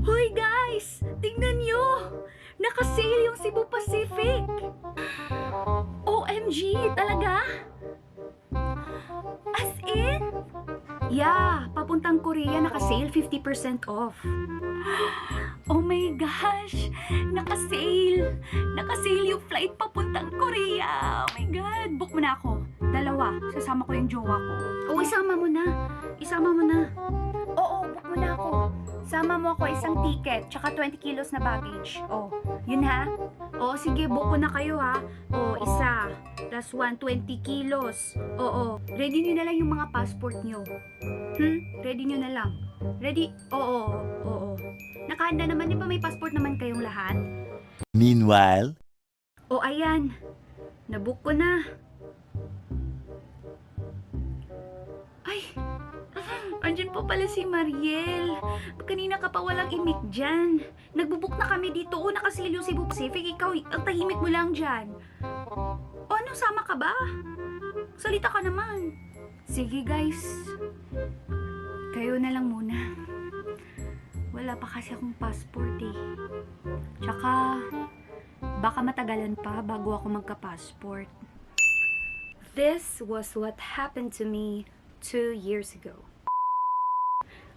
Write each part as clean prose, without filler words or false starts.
Hoy guys! Tingnan nyo! Naka-sale yung Cebu Pacific! OMG! Talaga? As in? Yeah, papuntang Korea naka-sale 50% off. Oh my gosh! Naka-sale! Naka-sale yung flight papuntang Korea! Oh my God! Book mo na ako. Dalawa. Sasama ko yung jowa ko. Oh, isama mo na. Isama mo na. Oo, book mo na ako. Sama mo ako isang ticket, tsaka 20 kilos na baggage. Oh, yun ha? Oo, sige, book ko na kayo ha. Oh, isa. Plus 120 kilos. Oo. Ready nyo na lang yung mga passport nyo. Ready nyo na lang. Ready? Oo, oo. Nakahanda naman, di ba may passport naman kayong lahat? Meanwhile, O ayan, nabook ko na. Ay, andyan po pala si Mariel. Kanina ka pa walang imik dyan. Nagbubuk na kami dito. O, nakasilyo si Pacific. Ikaw, ang tahimik mo lang dyan. O, ano, sama ka ba? Salita ka naman. Sige guys, kayo na lang muna. Wala pa kasi akong passport eh. Tsaka, baka matagalan pa bago ako magka-passport. This was what happened to me 2 years ago.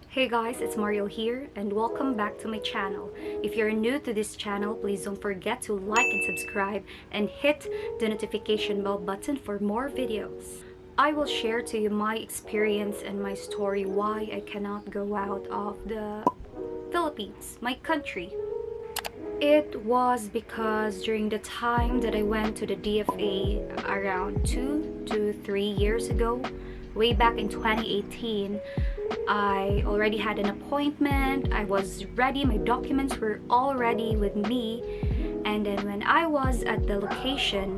Hey guys, it's Mario here and welcome back to my channel. If you're new to this channel, please don't forget to like and subscribe and hit the notification bell button for more videos. I will share to you my experience and my story why I cannot go out of the Philippines, my country. It was because during the time that I went to the DFA around 2 to 3 years ago, way back in 2018, I already had an appointment, I was ready, my documents were all ready with me, and then when I was at the location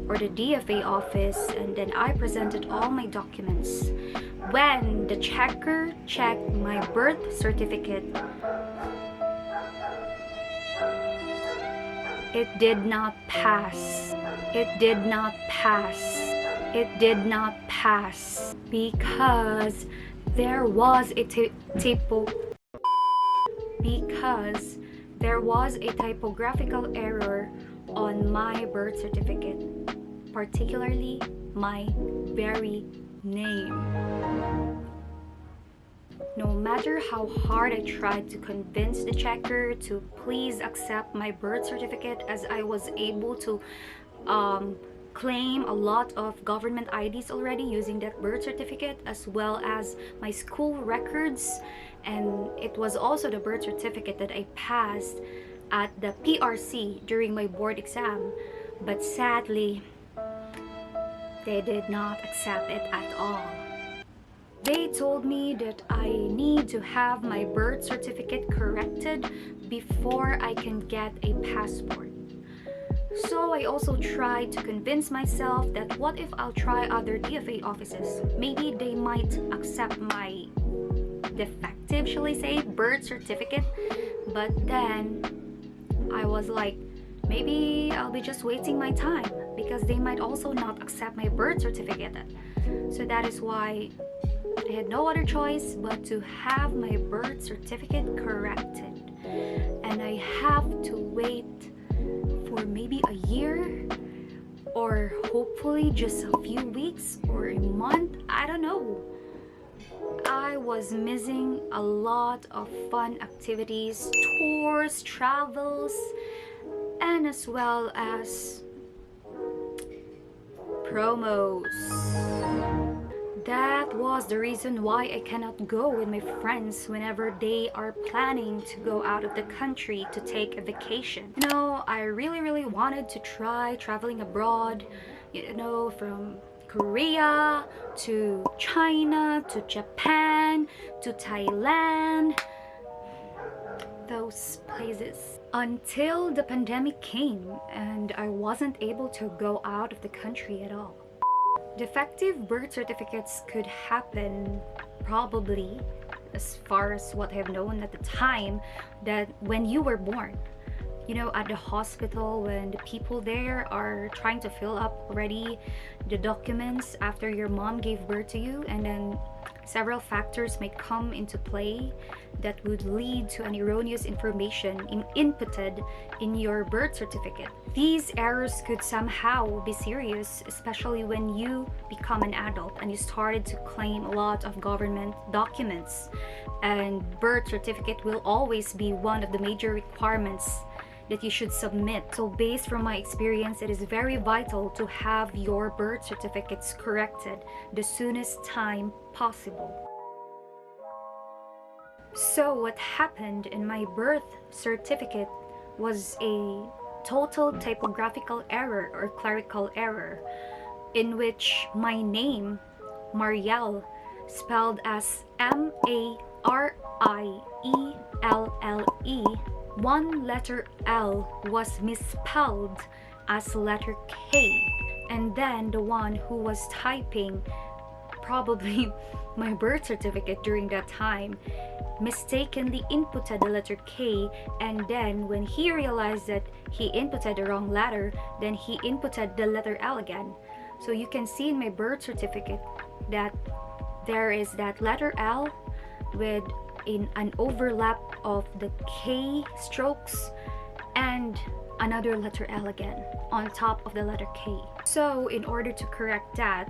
or the DFA office, and then I presented all my documents, when the checker checked my birth certificate, it did not pass. It did not pass. It did not pass because there was a typographical error on my birth certificate, particularly my very name. No matter how hard I tried to convince the checker to please accept my birth certificate, as I was able to claim a lot of government IDs already using that birth certificate, as well as my school records, and it was also the birth certificate that I passed at the PRC during my board exam, but sadly they did not accept it at all. They told me that I need to have my birth certificate corrected before I can get a passport. So I also tried to convince myself that what if I'll try other DFA offices? Maybe they might accept my defective, shall I say, birth certificate. But then I was like, maybe I'll be just wasting my time because they might also not accept my birth certificate. So that is why I had no other choice but to have my birth certificate corrected. And I have to wait for maybe a year, or hopefully just a few weeks or a month, I don't know. I was missing a lot of fun activities, tours, travels, and as well as promos. That was the reason why I cannot go with my friends whenever they are planning to go out of the country to take a vacation. You know, I really wanted to try traveling abroad, you know, from Korea to China to Japan to Thailand, those places. Until the pandemic came and I wasn't able to go out of the country at all. Defective birth certificates could happen probably, as far as what I have known at the time, that when you were born. you know, at the hospital, when the people there are trying to fill up already the documents after your mom gave birth to you, and then several factors might come into play that would lead to an erroneous information inputted in your birth certificate. These errors could somehow be serious, especially when you become an adult and you started to claim a lot of government documents. And birth certificate will always be one of the major requirements that you should submit. So based from my experience, it is very vital to have your birth certificates corrected the soonest time possible. So what happened in my birth certificate was a total typographical error or clerical error, in which my name, Marielle, spelled as M-A-R-I-E-L-L-E, one letter L was misspelled as letter K, and then the one who was typing probably my birth certificate during that time mistakenly inputted the letter K, and then when he realized that he inputted the wrong letter, then he inputted the letter L again. So you can see in my birth certificate that there is that letter L with an overlap of the K strokes and another letter L again on top of the letter K. So in order to correct that,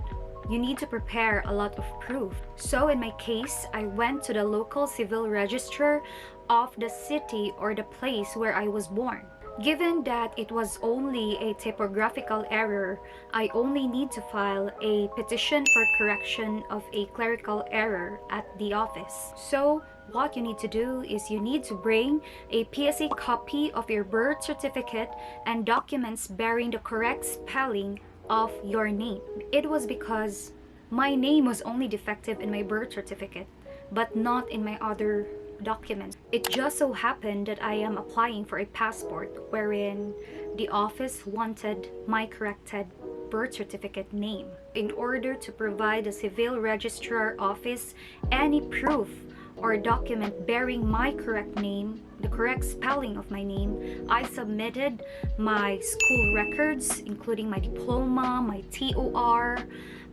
you need to prepare a lot of proof. So in my case, I went to the local civil registrar of the city or the place where I was born. Given that it was only a typographical error, I only need to file a petition for correction of a clerical error at the office. So what you need to do is you need to bring a PSA copy of your birth certificate and documents bearing the correct spelling of your name. It was because my name was only defective in my birth certificate, but not in my other documents. It just so happened that I am applying for a passport wherein the office wanted my corrected birth certificate name. In order to provide the civil registrar office any proof or document bearing my correct name, the correct spelling of my name, I submitted my school records, including my diploma, my TOR,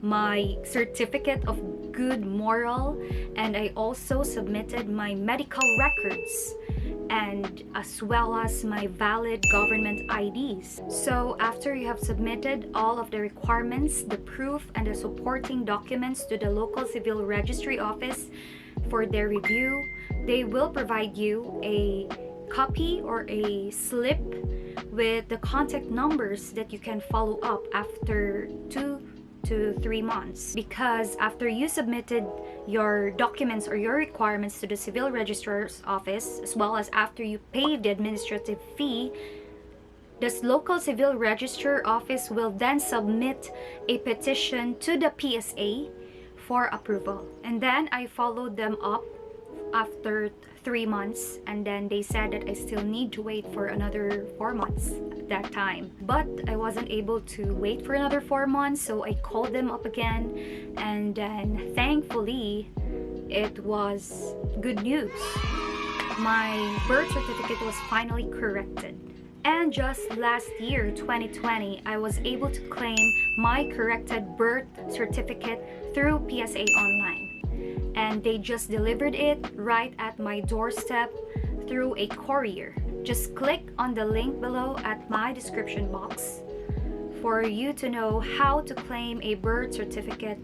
my certificate of good moral, and I also submitted my medical records, and as well as my valid government IDs. So after you have submitted all of the requirements, the proof, and the supporting documents to the local civil registry office for their review, they will provide you a copy or a slip with the contact numbers that you can follow up after 2 to 3 months. Because after you submitted your documents or your requirements to the civil registrar's office, as well as after you paid the administrative fee, this local civil registrar office will then submit a petition to the PSA for approval. And then I followed them up after 3 months, and then they said that I still need to wait for another 4 months at that time. But I wasn't able to wait for another 4 months, so I called them up again, and then thankfully it was good news. My birth certificate was finally corrected. And just last year, 2020, I was able to claim my corrected birth certificate through PSA Online. And they just delivered it right at my doorstep through a courier. Just click on the link below at my description box for you to know how to claim a birth certificate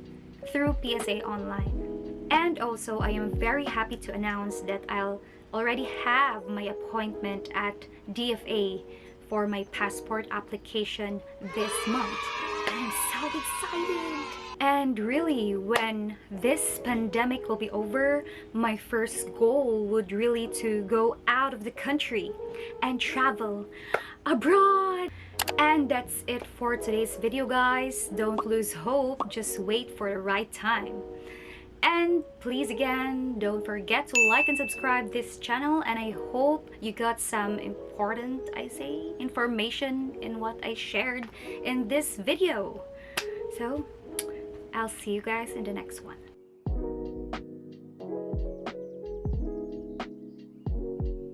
through PSA Online. And also, I am very happy to announce that I'll already have my appointment at DFA for my passport application this month. I'm so excited! And really, when this pandemic will be over, my first goal would really to go out of the country and travel abroad. And that's it for today's video, guys. Don't lose hope, just wait for the right time. And please again, don't forget to like and subscribe this channel, and I hope you got some important, information in what I shared in this video. So I'll see you guys in the next one.